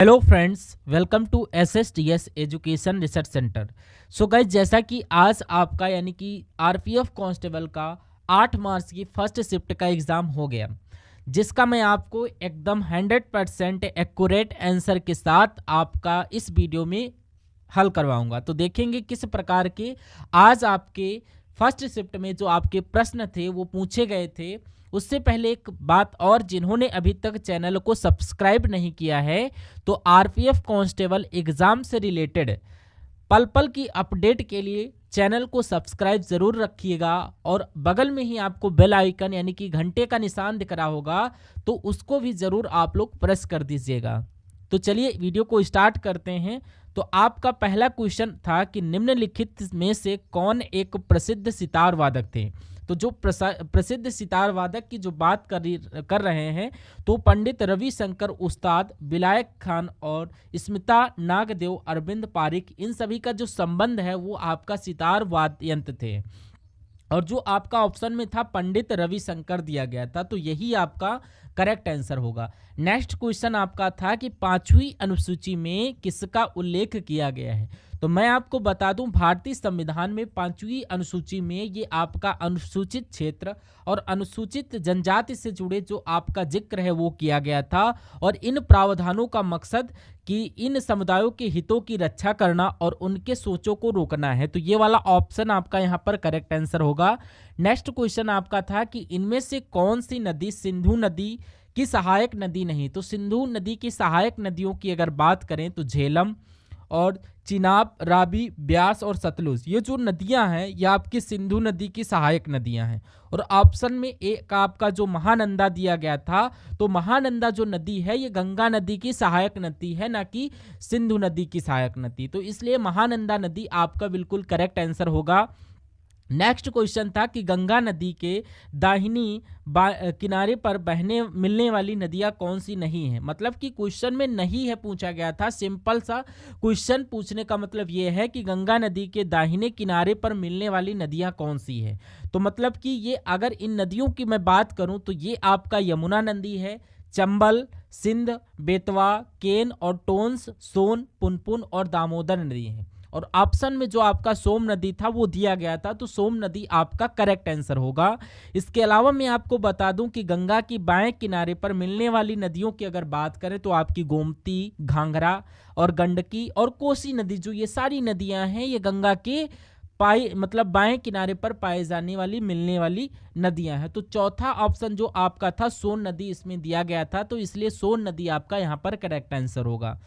Hello friends, welcome to SSTS education research centre. So guys, जैसा कि आज आपका यानी कि आरपीएफ कांस्टेबल का 8 मार्च की फर्स्ट शिफ्ट का एग्ज़ाम हो गया, जिसका मैं आपको एकदम 100% एक्यूरेट आंसर के साथ आपका इस वीडियो में हल करवाऊंगा। तो देखेंगे किस प्रकार के आज आपके फर्स्ट शिफ्ट में जो आपके प्रश्न थे वो पूछे गए थे। उससे पहले एक बात और, जिन्होंने अभी तक चैनल को सब्सक्राइब नहीं किया है तो आरपीएफ कांस्टेबल एग्जाम से रिलेटेड पल पल की अपडेट के लिए चैनल को सब्सक्राइब जरूर रखिएगा और बगल में ही आपको बेल आइकन यानी कि घंटे का निशान दिख रहा होगा, तो उसको भी जरूर आप लोग प्रेस कर दीजिएगा। तो चलिए वीडियो को स्टार्ट करते हैं। तो आपका पहला क्वेश्चन था कि निम्नलिखित में से कौन एक प्रसिद्ध सितार वादक थे। तो जो प्रसिद्ध सितार वादक की जो बात कर रहे हैं तो पंडित रविशंकर उस्ताद, विलायक खान और स्मिता नागदेव, अरविंद पारिक, इन सभी का जो संबंध है वो आपका सितार वाद्य यंत्र थे। और जो आपका ऑप्शन में था पंडित रविशंकर दिया गया था, तो यही आपका करेक्ट आंसर होगा। नेक्स्ट क्वेश्चन आपका था कि 5वीं अनुसूची में किसका उल्लेख किया गया है। तो मैं आपको बता दूं, भारतीय संविधान में 5वीं अनुसूची में ये आपका अनुसूचित क्षेत्र और अनुसूचित जनजाति से जुड़े जो आपका जिक्र है वो किया गया था। और इन प्रावधानों का मकसद कि इन समुदायों के हितों की रक्षा करना और उनके सोचों को रोकना है। तो ये वाला ऑप्शन आपका यहाँ पर करेक्ट आंसर होगा। नेक्स्ट क्वेश्चन आपका था कि इनमें से कौन सी नदी सिंधु नदी की सहायक नदी नहीं। तो सिंधु नदी की सहायक नदियों की अगर बात करें तो झेलम और चिनाब, रावी, ब्यास और सतलुज, ये जो नदियां हैं ये आपकी सिंधु नदी की सहायक नदियां हैं। और ऑप्शन में एक आपका जो महानंदा दिया गया था, तो महानंदा जो नदी है ये गंगा नदी की सहायक नदी है, ना कि सिंधु नदी की सहायक नदी। तो इसलिए महानंदा नदी आपका बिल्कुल करेक्ट आंसर होगा। नेक्स्ट क्वेश्चन था कि गंगा नदी के दाहिनी किनारे पर बहने मिलने वाली नदियां कौन सी नहीं है। मतलब कि क्वेश्चन में नहीं है पूछा गया था। सिंपल सा क्वेश्चन पूछने का मतलब ये है कि गंगा नदी के दाहिने किनारे पर मिलने वाली नदियां कौन सी है। तो मतलब कि ये अगर इन नदियों की मैं बात करूं तो ये आपका यमुना नदी है, चंबल, सिंध, बेतवा, केन और टोंस, सोन, पुनपुन और दामोदर नदी है। और ऑप्शन में जो आपका सोम नदी था वो दिया गया था, तो सोम नदी आपका करेक्ट आंसर होगा। इसके अलावा मैं आपको बता दूं कि गंगा की बाएं किनारे पर मिलने वाली नदियों की अगर बात करें तो आपकी गोमती, घाघरा और गंडकी और कोसी नदी, जो ये सारी नदियां हैं ये गंगा के बाएं किनारे पर पाए जाने वाली मिलने वाली नदियां हैं। तो चौथा ऑप्शन जो आपका था सोन नदी इसमें दिया गया था, तो इसलिए सोन नदी आपका यहाँ पर करेक्ट आंसर होगा।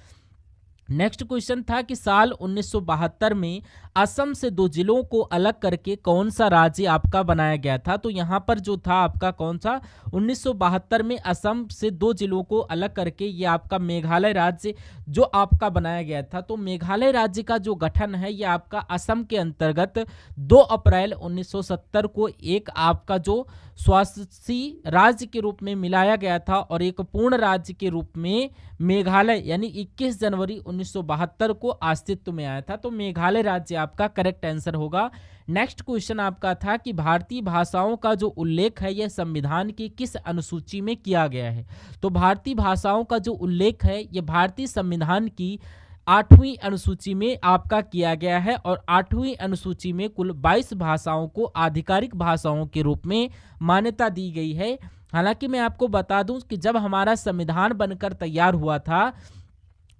नेक्स्ट क्वेश्चन था कि साल 1972 में असम से 2 जिलों को अलग करके कौन सा राज्य आपका बनाया गया था। तो यहाँ पर जो था आपका कौन सा 1972 में असम से 2 जिलों को अलग करके ये आपका मेघालय राज्य जो आपका बनाया गया था। तो मेघालय राज्य का जो गठन है ये आपका असम के अंतर्गत 2 अप्रैल 1970 को एक आपका जो स्वासी राज्य के रूप में मिलाया गया था और एक पूर्ण राज्य के रूप में मेघालय यानी 21 जनवरी 1972 को अस्तित्व में आया था। तो मेघालय राज्य आपका करेक्ट आंसर होगा। नेक्स्ट क्वेश्चन आपका था कि भारतीय भाषाओं का जो उल्लेख है यह संविधान की किस अनुसूची में किया गया है। तो भारतीय भाषाओं का जो उल्लेख है यह भारतीय संविधान की 8वीं अनुसूची में आपका किया गया है। और 8वीं अनुसूची में कुल 22 भाषाओं को आधिकारिक भाषाओं के रूप में मान्यता दी गई है। हालांकि मैं आपको बता दूं कि जब हमारा संविधान बनकर तैयार हुआ था,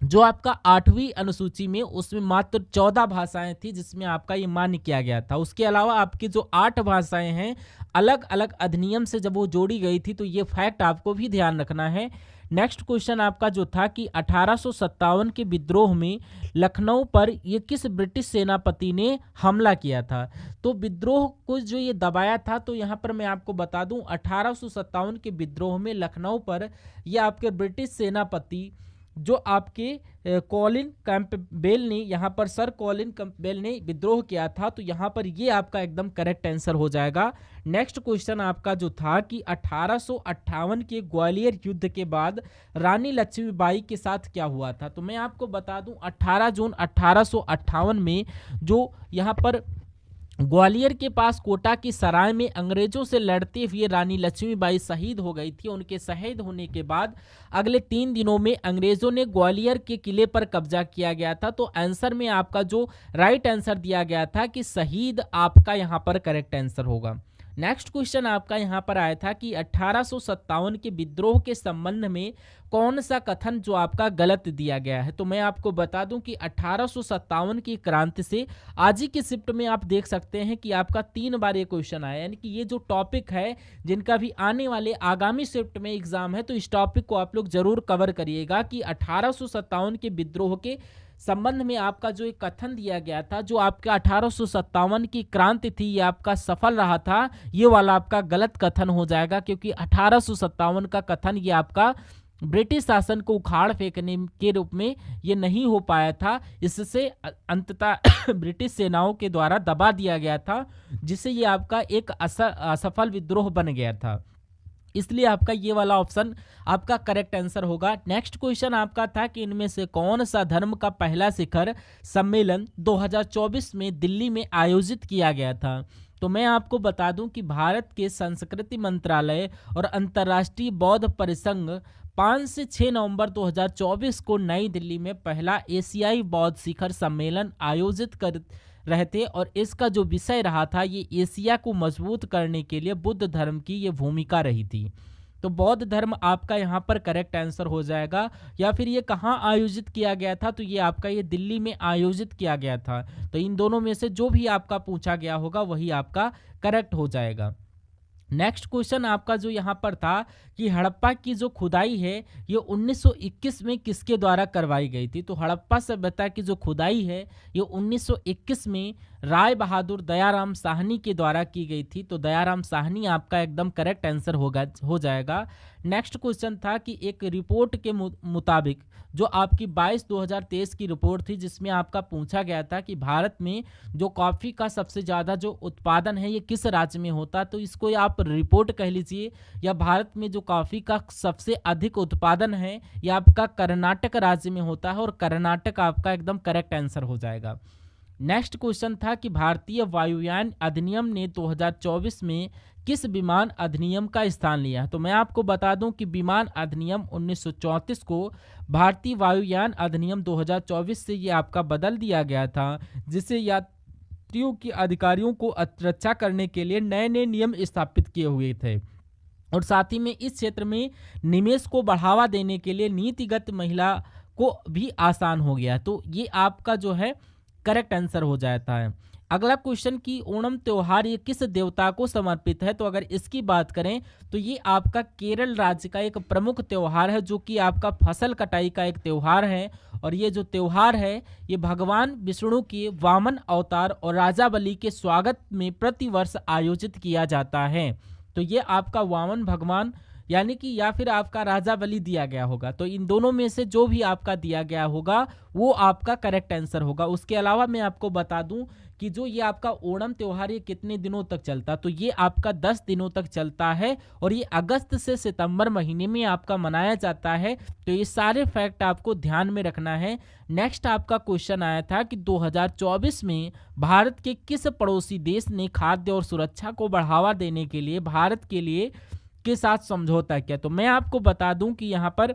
जो आपका 8वीं अनुसूची में उसमें मात्र 14 भाषाएं थी जिसमें आपका ये मान्य किया गया था। उसके अलावा आपकी जो 8 भाषाएं हैं अलग अलग अधिनियम से जब वो जोड़ी गई थी, तो ये फैक्ट आपको भी ध्यान रखना है। नेक्स्ट क्वेश्चन आपका जो था कि 1857 के विद्रोह में लखनऊ पर ये किस ब्रिटिश सेनापति ने हमला किया था। तो विद्रोह को जो ये दबाया था, तो यहाँ पर मैं आपको बता दूं 1857 के विद्रोह में लखनऊ पर ये आपके ब्रिटिश सेनापति जो आपके कॉलिन कैंपबेल ने, यहाँ पर सर कॉलिन कैंपबेल ने विद्रोह किया था। तो यहाँ पर ये आपका एकदम करेक्ट आंसर हो जाएगा। नेक्स्ट क्वेश्चन आपका जो था कि 1858 के ग्वालियर युद्ध के बाद रानी लक्ष्मीबाई के साथ क्या हुआ था। तो मैं आपको बता दूं 18 जून 1858 में जो यहाँ पर ग्वालियर के पास कोटा की सराय में अंग्रेजों से लड़ते हुए रानी लक्ष्मीबाई शहीद हो गई थी। उनके शहीद होने के बाद अगले 3 दिनों में अंग्रेजों ने ग्वालियर के किले पर कब्जा किया गया था। तो आंसर में आपका जो राइट आंसर दिया गया था कि शहीद आपका यहाँ पर करेक्ट आंसर होगा। नेक्स्ट क्वेश्चन आपका यहाँ पर आया था कि 1857 के विद्रोह के संबंध में कौन सा कथन जो आपका गलत दिया गया है। तो मैं आपको बता दूं कि 1857 की क्रांति से आज ही की शिफ्ट में आप देख सकते हैं कि आपका 3 बार ये क्वेश्चन आया, यानी कि ये जो टॉपिक है जिनका भी आने वाले आगामी शिफ्ट में एग्जाम है तो इस टॉपिक को आप लोग जरूर कवर करिएगा कि 1857 के विद्रोह के संबंध में आपका जो एक कथन दिया गया था, जो आपका 1857 की क्रांति थी ये आपका सफल रहा था, ये वाला आपका गलत कथन हो जाएगा, क्योंकि 1857 का कथन ये आपका ब्रिटिश शासन को उखाड़ फेंकने के रूप में ये नहीं हो पाया था। इससे अंततः ब्रिटिश सेनाओं के द्वारा दबा दिया गया था, जिससे ये आपका एक असफल विद्रोह बन गया था। इसलिए आपका ये वाला ऑप्शन आपका करेक्ट आंसर होगा। नेक्स्ट क्वेश्चन आपका था कि इनमें से कौन सा धर्म का पहला शिखर सम्मेलन 2024 में दिल्ली में आयोजित किया गया था। तो मैं आपको बता दूं कि भारत के संस्कृति मंत्रालय और अंतर्राष्ट्रीय बौद्ध परिसंघ 5 से 6 नवंबर 2024 को नई दिल्ली में पहला एशियाई बौद्ध शिखर सम्मेलन आयोजित कर रहे थे, और इसका जो विषय रहा था ये एशिया को मजबूत करने के लिए बुद्ध धर्म की ये भूमिका रही थी। तो बौद्ध धर्म आपका यहाँ पर करेक्ट आंसर हो जाएगा। या फिर ये कहाँ आयोजित किया गया था, तो ये आपका ये दिल्ली में आयोजित किया गया था। तो इन दोनों में से जो भी आपका पूछा गया होगा वही आपका करेक्ट हो जाएगा। नेक्स्ट क्वेश्चन आपका जो यहाँ पर था कि हड़प्पा की जो खुदाई है ये 1921 में किसके द्वारा करवाई गई थी। तो हड़प्पा सभ्यता की जो खुदाई है ये 1921 में राय बहादुर दयाराम साहनी के द्वारा की गई थी। तो दयाराम साहनी आपका एकदम करेक्ट आंसर हो जाएगा। नेक्स्ट क्वेश्चन था कि एक रिपोर्ट के मुताबिक जो आपकी 22/2023 की रिपोर्ट थी, जिसमें आपका पूछा गया था कि भारत में जो कॉफ़ी का सबसे ज़्यादा जो उत्पादन है ये किस राज्य में होता। तो इसको आप रिपोर्ट कह लीजिए, या भारत में जो कॉफ़ी का सबसे अधिक उत्पादन है ये आपका कर्नाटक राज्य में होता है, और कर्नाटक आपका एकदम करेक्ट आंसर हो जाएगा। नेक्स्ट क्वेश्चन था कि भारतीय वायुयान अधिनियम ने 2024 में किस विमान अधिनियम का स्थान लिया। तो मैं आपको बता दूं कि विमान अधिनियम 1934 को भारतीय वायुयान अधिनियम 2024 से ये आपका बदल दिया गया था, जिससे यात्रियों की अधिकारियों को रक्षा करने के लिए नए नए नियम स्थापित किए हुए थे, और साथ ही में इस क्षेत्र में निवेश को बढ़ावा देने के लिए नीतिगत महिला को भी आसान हो गया। तो ये आपका जो है करेक्ट आंसर हो जाता है। अगला क्वेश्चन कि ओणम त्योहार ये किस देवता को समर्पित है। तो अगर इसकी बात करें तो ये आपका केरल राज्य का एक प्रमुख त्योहार है, जो कि आपका फसल कटाई का एक त्योहार है, और ये जो त्योहार है ये भगवान विष्णु के वामन अवतार और राजा बलि के स्वागत में प्रतिवर्ष आयोजित किया जाता है। तो ये आपका वामन भगवान यानी कि या फिर आपका राजा बलि दिया गया होगा। तो इन दोनों में से जो भी आपका दिया गया होगा वो आपका करेक्ट आंसर होगा। उसके अलावा मैं आपको बता दूं कि जो ये आपका ओणम त्योहार ये कितने दिनों तक चलता। तो ये आपका 10 दिनों तक चलता है, और ये अगस्त से सितंबर महीने में आपका मनाया जाता है। तो ये सारे फैक्ट आपको ध्यान में रखना है। नेक्स्ट आपका क्वेश्चन आया था कि 2024 में भारत के किस पड़ोसी देश ने खाद्य और सुरक्षा को बढ़ावा देने के लिए भारत के साथ समझौता किया। तो मैं आपको बता दूं कि यहाँ पर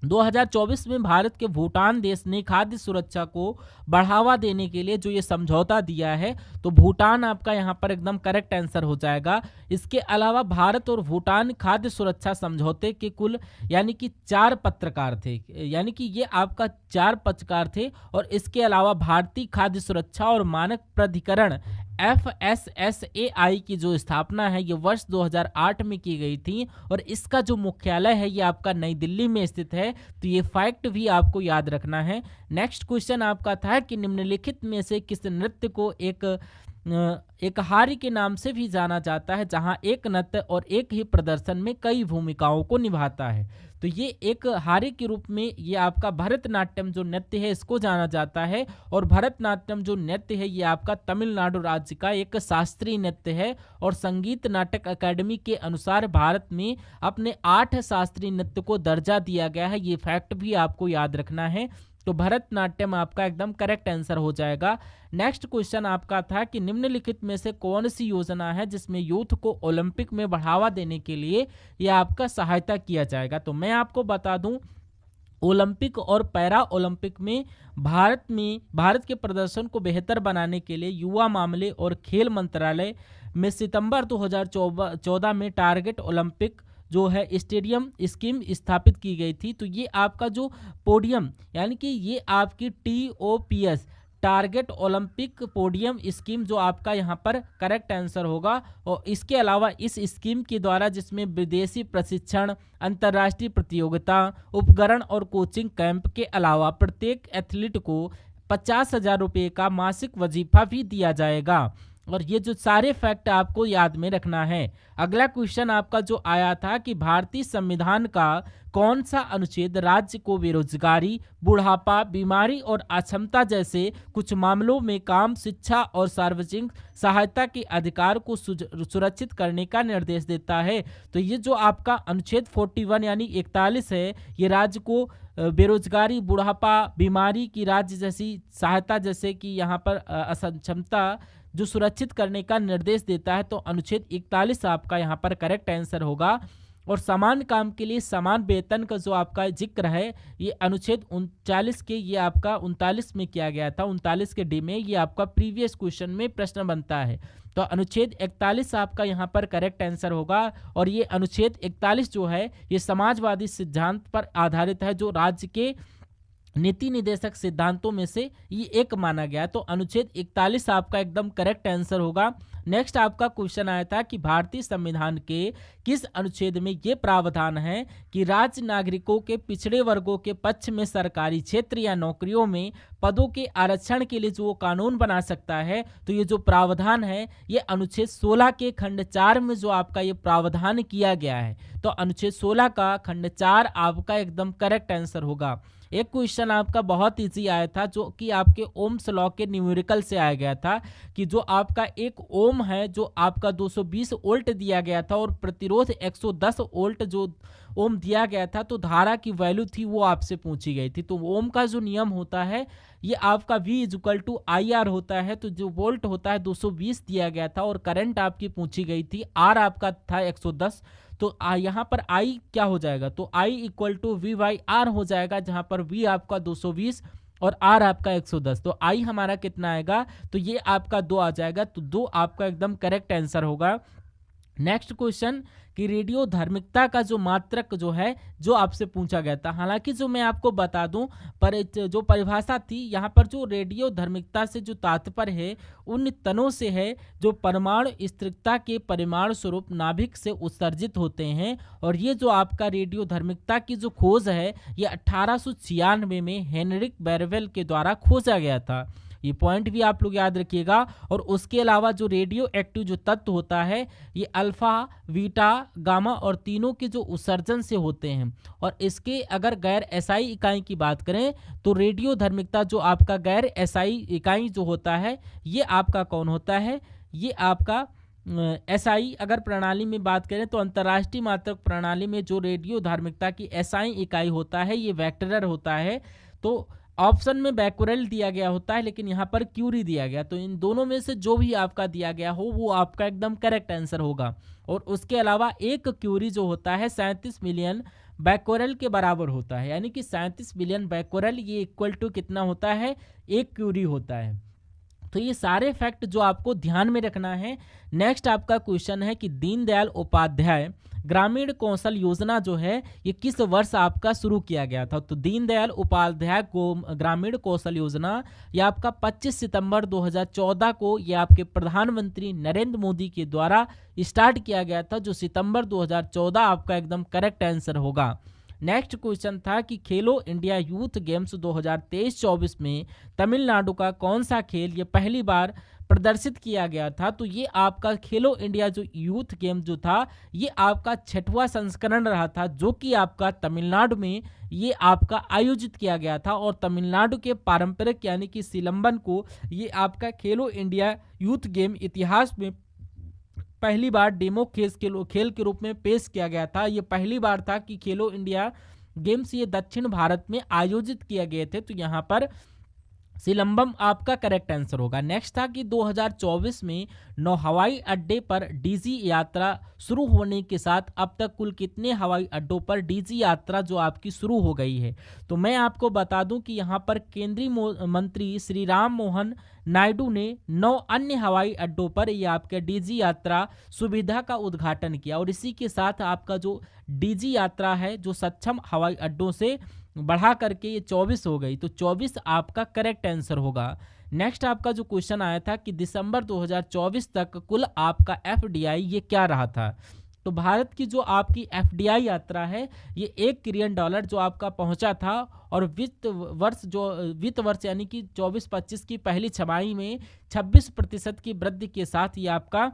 2024 में भारत के भूटान देश ने खाद्य सुरक्षा को बढ़ावा देने के लिए जो ये समझौता दिया है, तो भूटान आपका यहाँ पर एकदम करेक्ट आंसर हो जाएगा। इसके अलावा भारत और भूटान खाद्य सुरक्षा समझौते के कुल यानी कि 4 पत्रकार थे, यानी कि ये आपका 4 पत्रकार थे, और इसके अलावा भारतीय खाद्य सुरक्षा और मानक प्राधिकरण FSSAI की जो स्थापना है ये वर्ष 2008 में की गई थी, और इसका जो मुख्यालय है ये आपका नई दिल्ली में स्थित है। तो ये फैक्ट भी आपको याद रखना है। नेक्स्ट क्वेश्चन आपका था कि निम्नलिखित में से किस नृत्य को एक हारी के नाम से भी जाना जाता है, जहां एक नृत्य और एक ही प्रदर्शन में कई भूमिकाओं को निभाता है। तो ये एक हारे के रूप में ये आपका भरतनाट्यम जो नृत्य है इसको जाना जाता है। और भरतनाट्यम जो नृत्य है ये आपका तमिलनाडु राज्य का एक शास्त्रीय नृत्य है। और संगीत नाटक अकादमी के अनुसार भारत में अपने 8 शास्त्रीय नृत्य को दर्जा दिया गया है। ये फैक्ट भी आपको याद रखना है। तो भरतनाट्यम आपका एकदम करेक्ट आंसर हो जाएगा। नेक्स्ट क्वेश्चन आपका था कि निम्नलिखित में से कौन सी योजना है जिसमें यूथ को ओलंपिक में बढ़ावा देने के लिए यह आपका सहायता किया जाएगा। तो मैं आपको बता दूं, ओलंपिक और पैरा ओलंपिक में भारत के प्रदर्शन को बेहतर बनाने के लिए युवा मामले और खेल मंत्रालय में सितंबर 2014 में टारगेट ओलंपिक जो है स्टेडियम स्कीम स्थापित की गई थी। तो ये आपका जो पोडियम यानी कि ये आपकी TOPS target Olympic podium scheme जो आपका यहाँ पर करेक्ट आंसर होगा। और इसके अलावा इस स्कीम के द्वारा जिसमें विदेशी प्रशिक्षण, अंतर्राष्ट्रीय प्रतियोगिता, उपकरण और कोचिंग कैंप के अलावा प्रत्येक एथलीट को 50,000 रुपये का मासिक वजीफा भी दिया जाएगा। और ये जो सारे फैक्ट आपको याद में रखना है। अगला क्वेश्चन आपका जो आया था कि भारतीय संविधान का कौन सा अनुच्छेद राज्य को बेरोजगारी, बुढ़ापा, बीमारी और अक्षमता जैसे कुछ मामलों में काम, शिक्षा और सार्वजनिक सहायता के अधिकार को सुरक्षित करने का निर्देश देता है। तो ये जो आपका अनुच्छेद 41 यानी 41 है, ये राज्य को बेरोजगारी, बुढ़ापा, बीमारी की राज्य जैसी सहायता जैसे कि यहाँ पर अक्षमता जो सुरक्षित करने का निर्देश देता है। तो अनुच्छेद 41 आपका यहाँ पर करेक्ट आंसर होगा। और समान काम के लिए समान वेतन का जो आपका जिक्र है ये अनुच्छेद 39 के ये आपका 39 में किया गया था। 39 के डी में ये आपका प्रीवियस क्वेश्चन में प्रश्न बनता है। तो अनुच्छेद 41 आपका यहाँ पर करेक्ट आंसर होगा। और ये अनुच्छेद 41 जो है ये समाजवादी सिद्धांत पर आधारित है, जो राज्य के नीति निर्देशक सिद्धांतों में से ये एक माना गया। तो अनुच्छेद 41 आपका एकदम करेक्ट आंसर होगा। नेक्स्ट आपका क्वेश्चन आया था कि भारतीय संविधान के किस अनुच्छेद में ये प्रावधान है कि राज्य नागरिकों के पिछड़े वर्गों के पक्ष में सरकारी क्षेत्र या नौकरियों में पदों के आरक्षण के लिए जो वो कानून बना सकता है। तो ये जो प्रावधान है ये अनुच्छेद 16 के खंड 4 में जो आपका ये प्रावधान किया गया है। तो अनुच्छेद 16 का खंड 4 आपका एकदम करेक्ट आंसर होगा। एक क्वेश्चन आपका बहुत इजी आया था जो कि आपके ओम्स लॉ के न्यूमेरिकल से आया गया था कि जो आपका एक ओम है जो आपका 220 वोल्ट दिया गया था और प्रतिरोध 110 वोल्ट जो ओम दिया गया था, तो धारा की वैल्यू थी वो आपसे पूछी गई थी। तो ओम का जो नियम होता है ये आपका V=IR होता है। तो जो वोल्ट होता है 220 दिया गया था और करंट आपकी पूछी गई थी, R आपका था 110। तो यहाँ पर I क्या हो जाएगा, तो I=V/R हो जाएगा, जहाँ पर V आपका 220 और R आपका 110। तो I हमारा कितना आएगा, तो ये आपका 2 आ जाएगा। तो 2 आपका एकदम करेक्ट आंसर होगा। नेक्स्ट क्वेश्चन कि रेडियो धार्मिकता का जो मात्रक जो है जो आपसे पूछा गया था। हालांकि जो मैं आपको बता दूं पर जो परिभाषा थी यहाँ पर जो रेडियो धार्मिकता से जो तात्पर्य है उन तनों से है जो परमाणु स्थिरता के परिमाण स्वरूप नाभिक से उत्सर्जित होते हैं। और ये जो आपका रेडियो धार्मिकता की जो खोज है ये 1896 में हेनरिक बेरवेल के द्वारा खोजा गया था। ये पॉइंट भी आप लोग याद रखिएगा। और उसके अलावा जो रेडियो एक्टिव जो तत्व होता है ये अल्फा, बीटा, गामा और तीनों के जो उत्सर्जन से होते हैं। और इसके अगर गैर एसआई इकाई की बात करें तो रेडियो धार्मिकता जो आपका गैर एसआई इकाई जो होता है ये आपका कौन होता है, ये आपका एसआई। अगर प्रणाली में बात करें तो अंतर्राष्ट्रीय मात्रक प्रणाली में जो रेडियो धार्मिकता की एसआई इकाई होता है ये वेक्टर होता है। तो ऑप्शन में बैक्यूरेल दिया गया होता है लेकिन यहाँ पर क्यूरी दिया गया। तो इन दोनों में से जो भी आपका दिया गया हो वो आपका एकदम करेक्ट आंसर होगा। और उसके अलावा एक क्यूरी जो होता है 37 मिलियन बैक्यूरेल के बराबर होता है, यानी कि 37 मिलियन बैक्यूरेल ये इक्वल टू कितना होता है, एक क्यूरी होता है। तो ये सारे फैक्ट जो आपको ध्यान में रखना है। नेक्स्ट आपका क्वेश्चन है कि दीनदयाल उपाध्याय ग्रामीण कौशल योजना जो है ये किस वर्ष आपका शुरू किया गया था। तो दीनदयाल उपाध्याय को ग्रामीण कौशल योजना ये आपका 25 सितंबर 2014 को ये आपके प्रधानमंत्री नरेंद्र मोदी के द्वारा स्टार्ट किया गया था, जो सितंबर 2014 आपका एकदम करेक्ट आंसर होगा। नेक्स्ट क्वेश्चन था कि खेलो इंडिया यूथ गेम्स 2023-24 में तमिलनाडु का कौन सा खेल ये पहली बार प्रदर्शित किया गया था। तो ये आपका खेलो इंडिया जो यूथ गेम जो था, ये आपका 6वां संस्करण रहा था, जो कि आपका तमिलनाडु में ये आपका आयोजित किया गया था। और तमिलनाडु के पारंपरिक यानी कि सिलंबन को ये आपका खेलो इंडिया यूथ गेम इतिहास में पहली बार डेमो खेल के रूप में पेश किया गया था। ये पहली बार था कि खेलो इंडिया गेम्स ये दक्षिण भारत में आयोजित किए गए थे। तो यहाँ पर सिलंबम आपका करेक्ट आंसर होगा। नेक्स्ट था कि 2024 में 9 हवाई अड्डे पर डीजी यात्रा शुरू होने के साथ अब तक कुल कितने हवाई अड्डों पर डीजी यात्रा जो आपकी शुरू हो गई है। तो मैं आपको बता दूं कि यहाँ पर केंद्रीय मंत्री श्री राम मोहन नायडू ने 9 अन्य हवाई अड्डों पर ये आपके डीजी यात्रा सुविधा का उद्घाटन किया। और इसी के साथ आपका जो डीजी यात्रा है जो सक्षम हवाई अड्डों से बढ़ा करके ये 24 हो गई। तो 24 आपका करेक्ट आंसर होगा। नेक्स्ट आपका जो क्वेश्चन आया था कि दिसंबर 2024 तक कुल आपका एफडीआई ये क्या रहा था। तो भारत की जो आपकी एफडीआई यात्रा है ये $1 ट्रिलियन जो आपका पहुंचा था। और वित्त वर्ष यानी कि 24-25 की पहली छमाही में 26% की वृद्धि के साथ ये आपका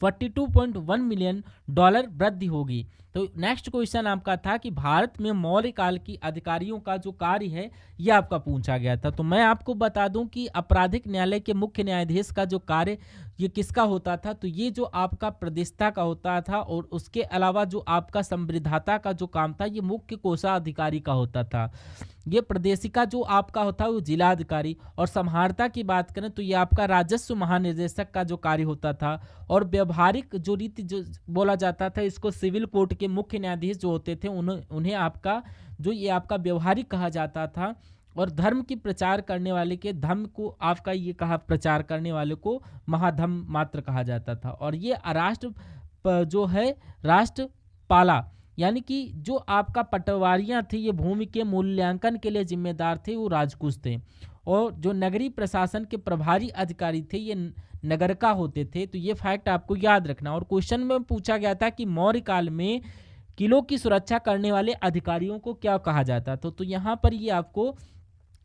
$42.1 मिलियन वृद्धि होगी। तो नेक्स्ट क्वेश्चन आपका था कि भारत में मौर्य काल की अधिकारियों का जो कार्य है यह आपका पूछा गया था। तो मैं आपको बता दूं कि आपराधिक न्यायालय के मुख्य न्यायाधीश का जो कार्य ये किसका होता था। तो ये जो आपका प्रदेष्टा का होता था। और उसके अलावा जो आपका संविधाता का जो काम था ये मुख्य कोषाधिकारी का होता था। ये प्रदेशिका जो आपका होता है वो जिलाधिकारी। और संहारता की बात करें तो ये आपका राजस्व महानिदेशक का जो कार्य होता था। और व्यवहारिक जो रीति जो बोला जाता था इसको सिविल कोर्ट के मुख्य न्यायाधीश जो होते थे उन्हें आपका जो ये आपका व्यवहारिक कहा जाता था। और धर्म की प्रचार करने वाले के धर्म को आपका ये कहा प्रचार करने वाले को महाधर्म मात्र कहा जाता था। और ये राष्ट्र जो है राष्ट्रपाला यानी कि जो आपका पटवारियां थे ये भूमि के मूल्यांकन के लिए जिम्मेदार थे, वो राजकुश थे। और जो नगरीय प्रशासन के प्रभारी अधिकारी थे ये नगरका होते थे। तो ये फैक्ट आपको याद रखना। और क्वेश्चन में पूछा गया था कि मौर्य काल में किलों की सुरक्षा करने वाले अधिकारियों को क्या कहा जाता था। तो यहाँ पर ये आपको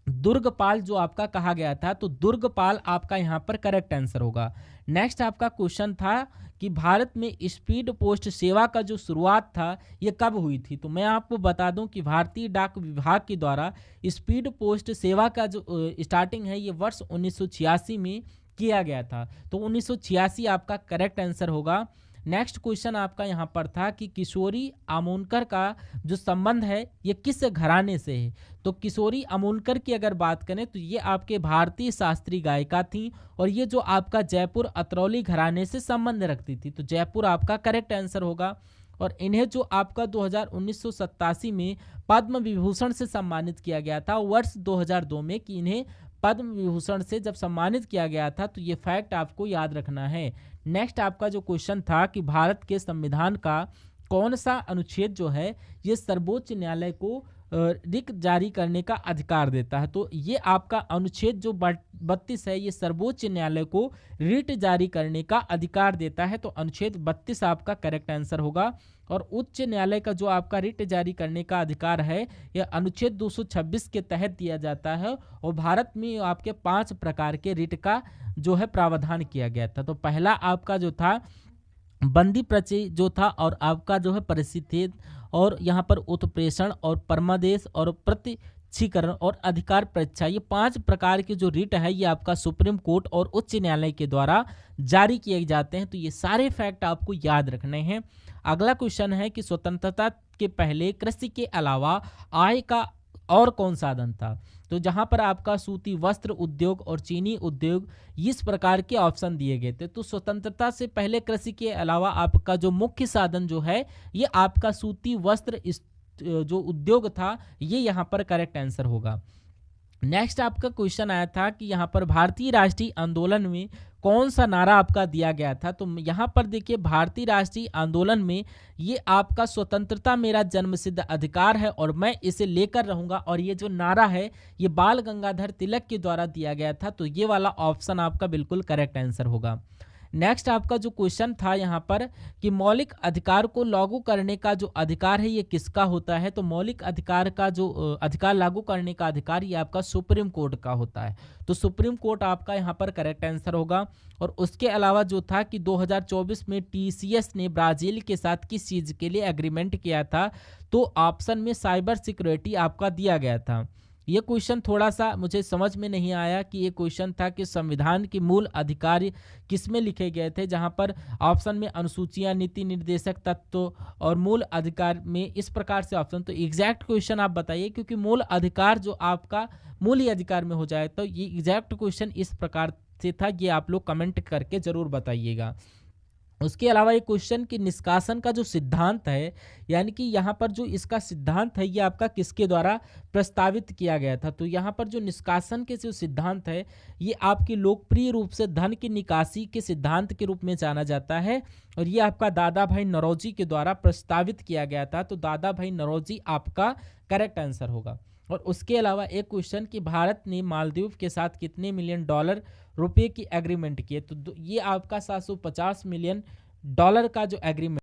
दुर्गपाल जो आपका कहा गया था। तो दुर्गपाल आपका यहाँ पर करेक्ट आंसर होगा। नेक्स्ट आपका क्वेश्चन था कि भारत में स्पीड पोस्ट सेवा का जो शुरुआत था ये कब हुई थी। तो मैं आपको बता दूं कि भारतीय डाक विभाग के द्वारा स्पीड पोस्ट सेवा का जो स्टार्टिंग है ये वर्ष 1986 में किया गया था। तो 1986 आपका करेक्ट आंसर होगा। नेक्स्ट क्वेश्चन आपका यहाँ पर था कि किशोरी आमोनकर का जो संबंध है ये किस घराने से है। तो किशोरी आमोनकर की अगर बात करें तो ये आपके भारतीय शास्त्रीय गायिका थी। और ये जो आपका जयपुर अतरौली घराने से संबंध रखती थी। तो जयपुर आपका करेक्ट आंसर होगा। और इन्हें जो आपका 1987 में पद्म विभूषण से सम्मानित किया गया था वर्ष 2002 में कि इन्हें पद्म विभूषण से जब सम्मानित किया गया था। तो ये फैक्ट आपको याद रखना है। नेक्स्ट आपका जो क्वेश्चन था कि भारत के संविधान का कौन सा अनुच्छेद जो है ये सर्वोच्च न्यायालय को रिट जारी करने का अधिकार देता है। तो ये आपका अनुच्छेद जो 32 है ये सर्वोच्च न्यायालय को रिट जारी करने का अधिकार देता है। तो अनुच्छेद 32 आपका करेक्ट आंसर होगा। और उच्च न्यायालय का जो आपका रिट जारी करने का अधिकार है यह अनुच्छेद 226 के तहत दिया जाता है। और भारत में आपके 5 प्रकार के रिट का जो है प्रावधान किया गया था। तो पहला आपका जो था बंदी पर्ची जो था। और आपका जो है परिस्थिति और यहाँ पर उत्प्रेषण और परमादेश और प्रत्यक्षीकरण और अधिकार परीक्षा ये 5 प्रकार के जो रिट है ये आपका सुप्रीम कोर्ट और उच्च न्यायालय के द्वारा जारी किए जाते हैं। तो ये सारे फैक्ट आपको याद रखने हैं। अगला क्वेश्चन है कि स्वतंत्रता के पहले कृषि के अलावा आय का और कौन साधन था। तो जहां पर आपका सूती वस्त्र उद्योग और चीनी उद्योग इस प्रकार के ऑप्शन दिए गए थे। तो स्वतंत्रता से पहले कृषि के अलावा आपका जो मुख्य साधन जो है ये आपका सूती वस्त्र जो उद्योग था ये यहाँ पर करेक्ट आंसर होगा। नेक्स्ट आपका क्वेश्चन आया था कि यहाँ पर भारतीय राष्ट्रीय आंदोलन में कौन सा नारा आपका दिया गया था। तो यहाँ पर देखिए भारतीय राष्ट्रीय आंदोलन में ये आपका स्वतंत्रता मेरा जन्मसिद्ध अधिकार है और मैं इसे लेकर रहूंगा। और ये जो नारा है ये बाल गंगाधर तिलक के द्वारा दिया गया था। तो ये वाला ऑप्शन आपका बिल्कुल करेक्ट आंसर होगा। नेक्स्ट आपका जो क्वेश्चन था यहाँ पर कि मौलिक अधिकार को लागू करने का जो अधिकार है ये किसका होता है, तो मौलिक अधिकार का जो अधिकार लागू करने का अधिकार ये आपका सुप्रीम कोर्ट का होता है। तो सुप्रीम कोर्ट आपका यहाँ पर करेक्ट आंसर होगा। और उसके अलावा जो था कि 2024 में टीसीएस ने ब्राज़ील के साथ किस चीज़ के लिए एग्रीमेंट किया था, तो ऑप्शन में साइबर सिक्योरिटी आपका दिया गया था। ये क्वेश्चन थोड़ा सा मुझे समझ में नहीं आया कि ये क्वेश्चन था कि संविधान के मूल अधिकार किस में लिखे गए थे, जहां पर ऑप्शन में अनुसूचियां, नीति निर्देशक तत्व और मूल अधिकार में इस प्रकार से ऑप्शन। तो एग्जैक्ट क्वेश्चन आप बताइए, क्योंकि मूल अधिकार जो आपका मूल अधिकार में हो जाए तो ये एग्जैक्ट क्वेश्चन इस प्रकार से था। ये आप लोग कमेंट करके जरूर बताइएगा। उसके अलावा एक क्वेश्चन कि निष्कासन का जो सिद्धांत है, यानी कि यहाँ पर जो इसका सिद्धांत है ये आपका किसके द्वारा प्रस्तावित किया गया था, तो यहाँ पर जो निष्कासन के जो सिद्धांत है ये आपकी लोकप्रिय रूप से धन की निकासी के सिद्धांत के रूप में जाना जाता है, और ये आपका दादा भाई नौरोजी के द्वारा प्रस्तावित किया गया था। तो दादा भाई नौरोजी आपका करेक्ट आंसर होगा। और उसके अलावा एक क्वेश्चन कि भारत ने मालदीव के साथ कितने मिलियन डॉलर रुपए की एग्रीमेंट किए, तो ये आपका 750 मिलियन डॉलर का जो एग्रीमेंट